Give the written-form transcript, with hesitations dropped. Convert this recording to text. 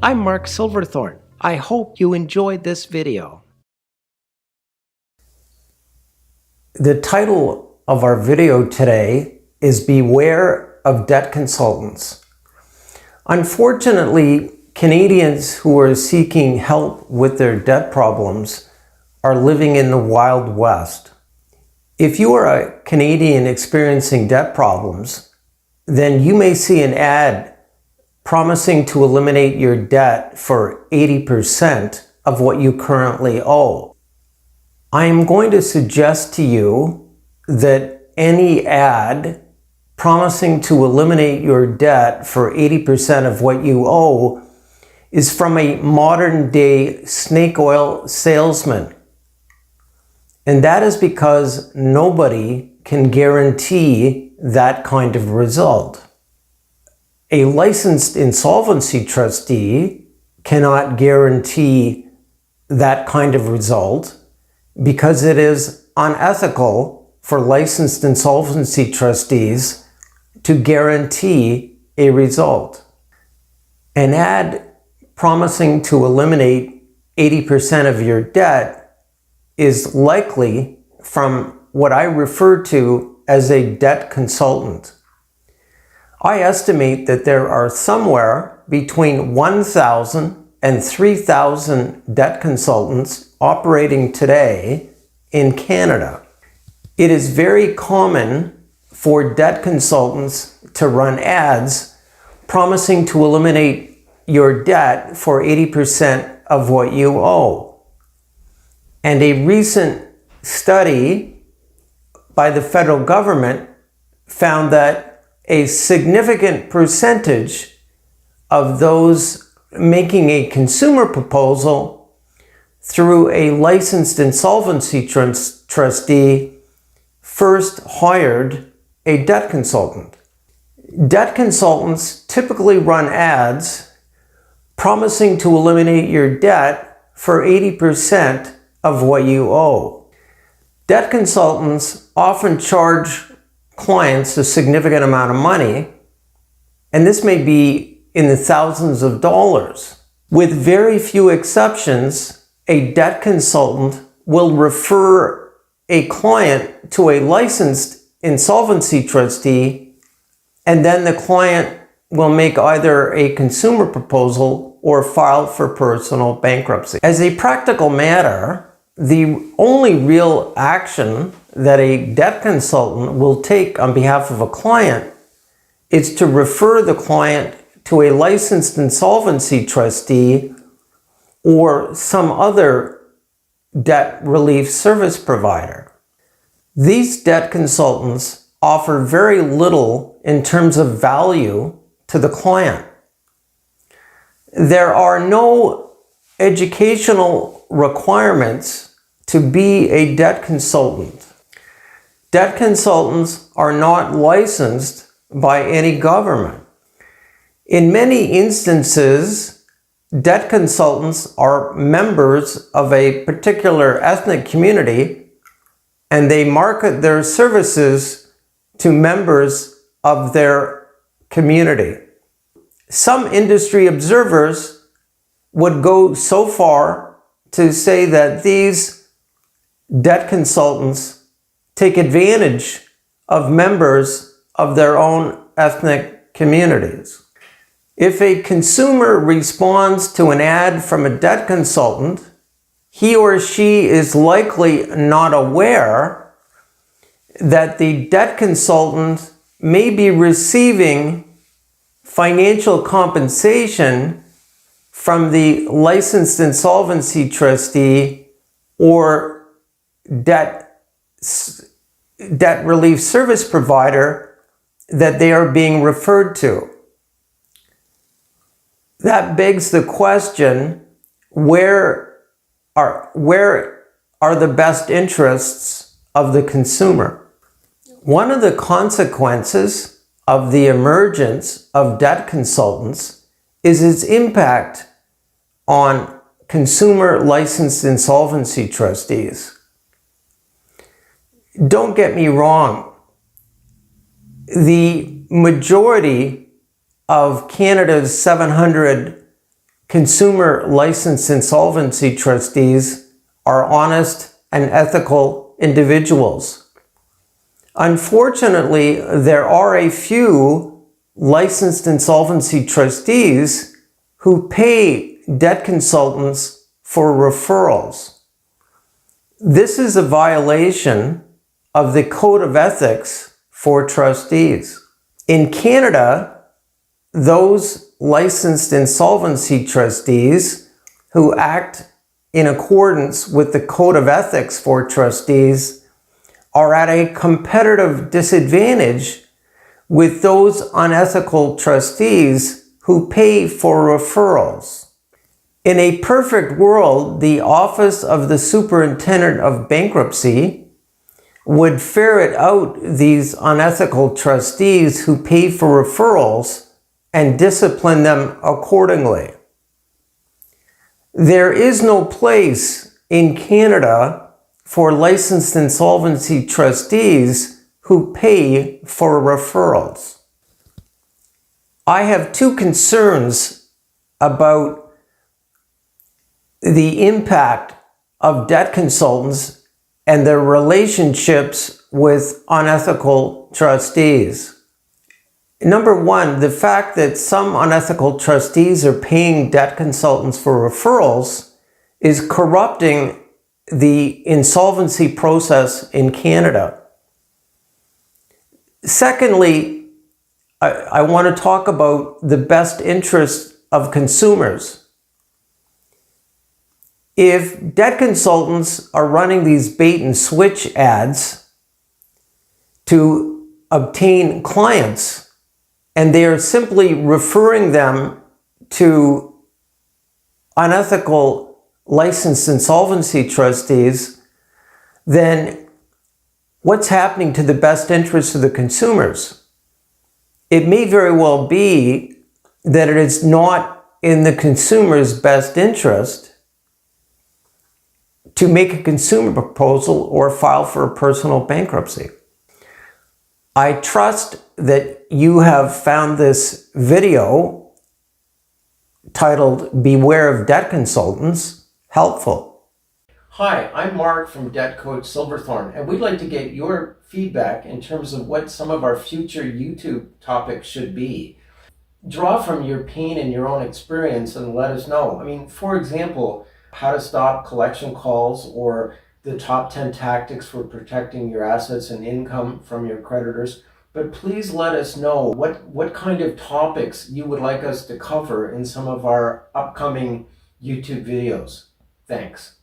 I'm Mark Silverthorn. I hope you enjoyed this video. The title of our video today is Beware of Debt Consultants. Unfortunately, Canadians who are seeking help with their debt problems are living in the Wild West. If you are a Canadian experiencing debt problems, then you may see an ad promising to eliminate your debt for 80% of what you currently owe. I am going to suggest to you that any ad promising to eliminate your debt for 80% of what you owe is from a modern day snake oil salesman. And that is because nobody can guarantee that kind of result. A licensed insolvency trustee cannot guarantee that kind of result because it is unethical for licensed insolvency trustees to guarantee a result. An ad promising to eliminate 80% of your debt is likely from what I refer to as a debt consultant. I estimate that there are somewhere between 1,000 and 3,000 debt consultants operating today in Canada. It is very common for debt consultants to run ads promising to eliminate your debt for 80% of what you owe. And a recent study by the federal government found that a significant percentage of those making a consumer proposal through a licensed insolvency trustee first hired a debt consultant. Debt consultants typically run ads promising to eliminate your debt for 80% of what you owe. Debt consultants often charge clients a significant amount of money, and this may be in the thousands of dollars. With very few exceptions, a debt consultant will refer a client to a licensed insolvency trustee, and then the client will make either a consumer proposal or file for personal bankruptcy. As a practical matter, the only real action that a debt consultant will take on behalf of a client is to refer the client to a licensed insolvency trustee or some other debt relief service provider. These debt consultants offer very little in terms of value to the client. There are no educational requirements to be a debt consultant. Debt consultants are not licensed by any government. In many instances, debt consultants are members of a particular ethnic community, and they market their services to members of their community. Some industry observers would go so far to say that these debt consultants take advantage of members of their own ethnic communities. If a consumer responds to an ad from a debt consultant, he or she is likely not aware that the debt consultant may be receiving financial compensation from the licensed insolvency trustee or debt relief service provider that they are being referred to. That begs the question, where are the best interests of the consumer? One of the consequences of the emergence of debt consultants is its impact on consumer licensed insolvency trustees. Don't get me wrong, the majority of Canada's 700 consumer licensed insolvency trustees are honest and ethical individuals. Unfortunately, there are a few licensed insolvency trustees who pay debt consultants for referrals. This is a violation of the Code of Ethics for Trustees. In Canada, those licensed insolvency trustees who act in accordance with the Code of Ethics for Trustees are at a competitive disadvantage with those unethical trustees who pay for referrals. In a perfect world, the Office of the Superintendent of Bankruptcy would ferret out these unethical trustees who pay for referrals and discipline them accordingly. There is no place in Canada for licensed insolvency trustees who pay for referrals. I have two concerns about the impact of debt consultants and their relationships with unethical trustees. Number one, the fact that some unethical trustees are paying debt consultants for referrals is corrupting the insolvency process in Canada. Secondly, I want to talk about the best interest of consumers. If debt consultants are running these bait and switch ads to obtain clients, and they are simply referring them to unethical licensed insolvency trustees, then what's happening to the best interests of the consumers? It may very well be that it is not in the consumer's best interest to make a consumer proposal or file for a personal bankruptcy. I trust that you have found this video titled Beware of Debt Consultants helpful. Hi, I'm Mark from Debt Coach Silverthorn, and we'd like to get your feedback in terms of what some of our future YouTube topics should be. Draw from your pain and your own experience and let us know. I mean, for example, how to stop collection calls or the top 10 tactics for protecting your assets and income from your creditors. But please let us know what kind of topics you would like us to cover in some of our upcoming YouTube videos. Thanks.